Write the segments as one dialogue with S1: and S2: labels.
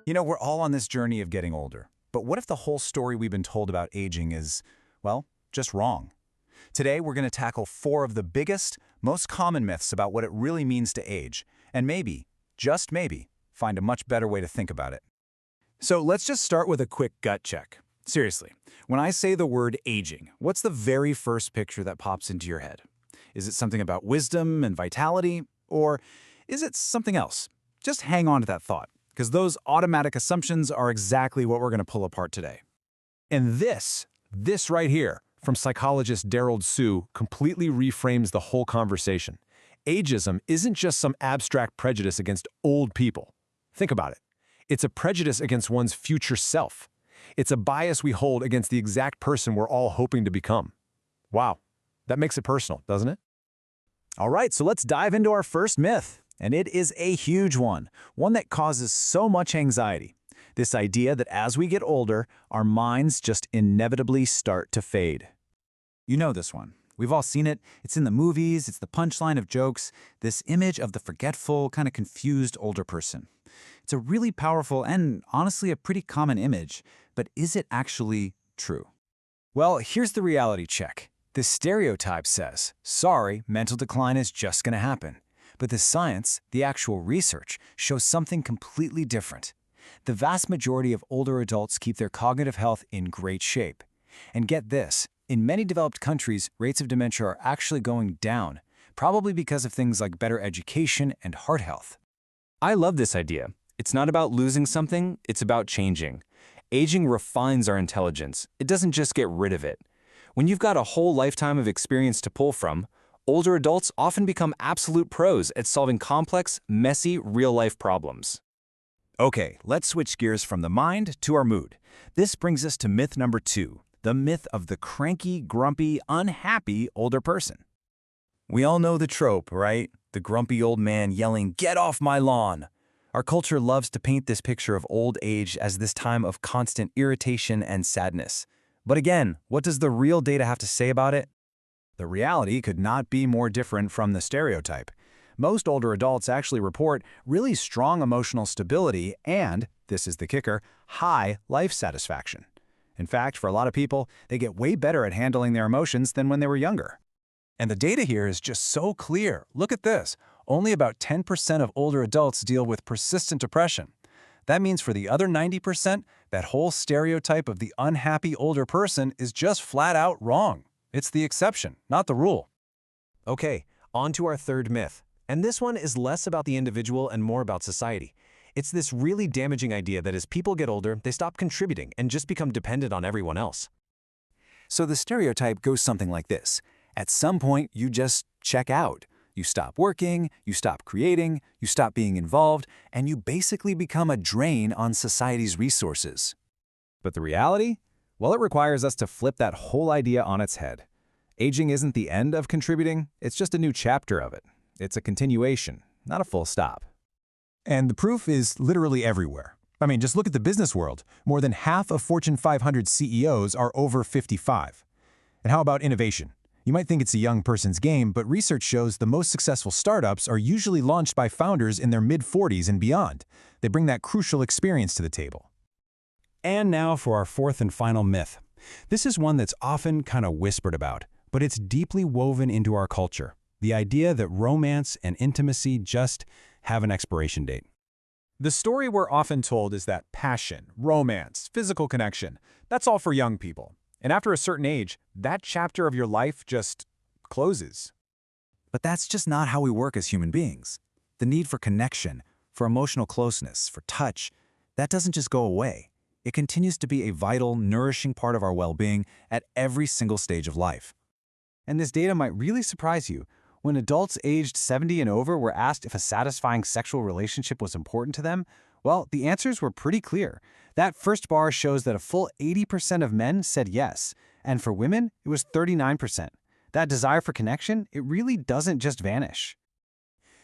S1: We're all on this journey of getting older. But what if the whole story we've been told about aging is, well, just wrong? Today, we're going to tackle 4 of the biggest, most common myths about what it really means to age, and maybe, just maybe, find a much better way to think about it. So let's just start with a quick gut check. Seriously, when I say the word aging, what's the very first picture that pops into your head? Is it something about wisdom and vitality, or is it something else? Just hang on to that thought, because those automatic assumptions are exactly what we're going to pull apart today. And this right here, from psychologist Daryl Tsu, completely reframes the whole conversation. Ageism isn't just some abstract prejudice against old people. Think about it. It's a prejudice against one's future self. It's a bias we hold against the exact person we're all hoping to become. Wow, that makes it personal, doesn't it?
S2: All right, so let's dive into our first myth. And it is a huge one that causes so much anxiety. This idea that as we get older, our minds just inevitably start to fade.
S1: You know this one. We've all seen it. It's in the movies, it's the punchline of jokes, this image of the forgetful, kind of confused older person. It's a really powerful and honestly a pretty common image, but is it actually true? Well, here's the reality check. The stereotype says, sorry, mental decline is just going to happen. But the science, the actual research, shows something completely different. The vast majority of older adults keep their cognitive health in great shape. And get this, in many developed countries, rates of dementia are actually going down, probably because of things like better education and heart health.
S3: I love this idea. It's not about losing something, it's about changing. Aging refines our intelligence. It doesn't just get rid of it. When you've got a whole lifetime of experience to pull from, older adults often become absolute pros at solving complex, messy, real-life problems.
S2: Okay, let's switch gears from the mind to our mood. This brings us to myth number 2, the myth of the cranky, grumpy, unhappy older person. We all know the trope, right? The grumpy old man yelling, "Get off my lawn!" Our culture loves to paint this picture of old age as this time of constant irritation and sadness. But again, what does the real data have to say about it?
S1: The reality could not be more different from the stereotype. Most older adults actually report really strong emotional stability and, this is the kicker, high life satisfaction. In fact, for a lot of people, they get way better at handling their emotions than when they were younger. And the data here is just so clear. Look at this. Only about 10% of older adults deal with persistent depression. That means for the other 90%, that whole stereotype of the unhappy older person is just flat out wrong. It's the exception, not the rule.
S4: Okay, on to our third myth. And this one is less about the individual and more about society. It's this really damaging idea that as people get older, they stop contributing and just become dependent on everyone else.
S1: So the stereotype goes something like this. At some point, you just check out. You stop working, you stop creating, you stop being involved, and you basically become a drain on society's resources. But the reality? Well, it requires us to flip that whole idea on its head. Aging isn't the end of contributing, it's just a new chapter of it. It's a continuation, not a full stop. And the proof is literally everywhere. I mean, just look at the business world. More than half of Fortune 500 CEOs are over 55. And how about innovation? You might think it's a young person's game, but research shows the most successful startups are usually launched by founders in their mid-40s and beyond. They bring that crucial experience to the table. And now for our fourth and final myth. This is one that's often kind of whispered about, but it's deeply woven into our culture. The idea that romance and intimacy just have an expiration date. The story we're often told is that passion, romance, physical connection, that's all for young people. And after a certain age, that chapter of your life just closes. But that's just not how we work as human beings. The need for connection, for emotional closeness, for touch, that doesn't just go away. It continues to be a vital, nourishing part of our well-being at every single stage of life. And this data might really surprise you. When adults aged 70 and over were asked if a satisfying sexual relationship was important to them, well, the answers were pretty clear. That first bar shows that a full 80% of men said yes, and for women, it was 39%. That desire for connection, it really doesn't just vanish.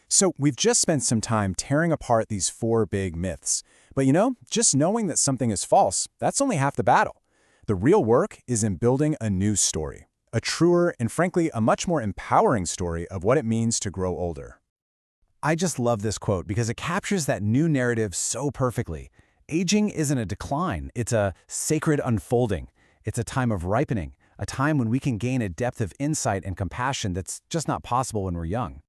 S1: So we've just spent some time tearing apart these 4 big myths. But just knowing that something is false, that's only half the battle. The real work is in building a new story. A truer and frankly, a much more empowering story of what it means to grow older. I just love this quote because it captures that new narrative so perfectly.
S5: Aging isn't a decline, it's a sacred unfolding. It's a time of ripening, a time when we can gain a depth of insight and compassion that's just not possible when we're young.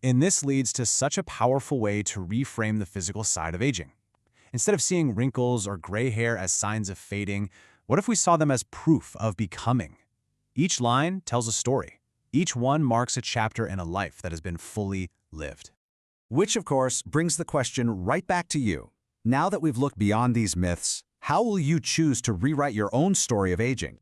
S2: And this leads to such a powerful way to reframe the physical side of aging. Instead of seeing wrinkles or gray hair as signs of fading, what if we saw them as proof of becoming? Each line tells a story. Each one marks a chapter in a life that has been fully lived.
S6: Which, of course, brings the question right back to you. Now that we've looked beyond these myths, how will you choose to rewrite your own story of aging?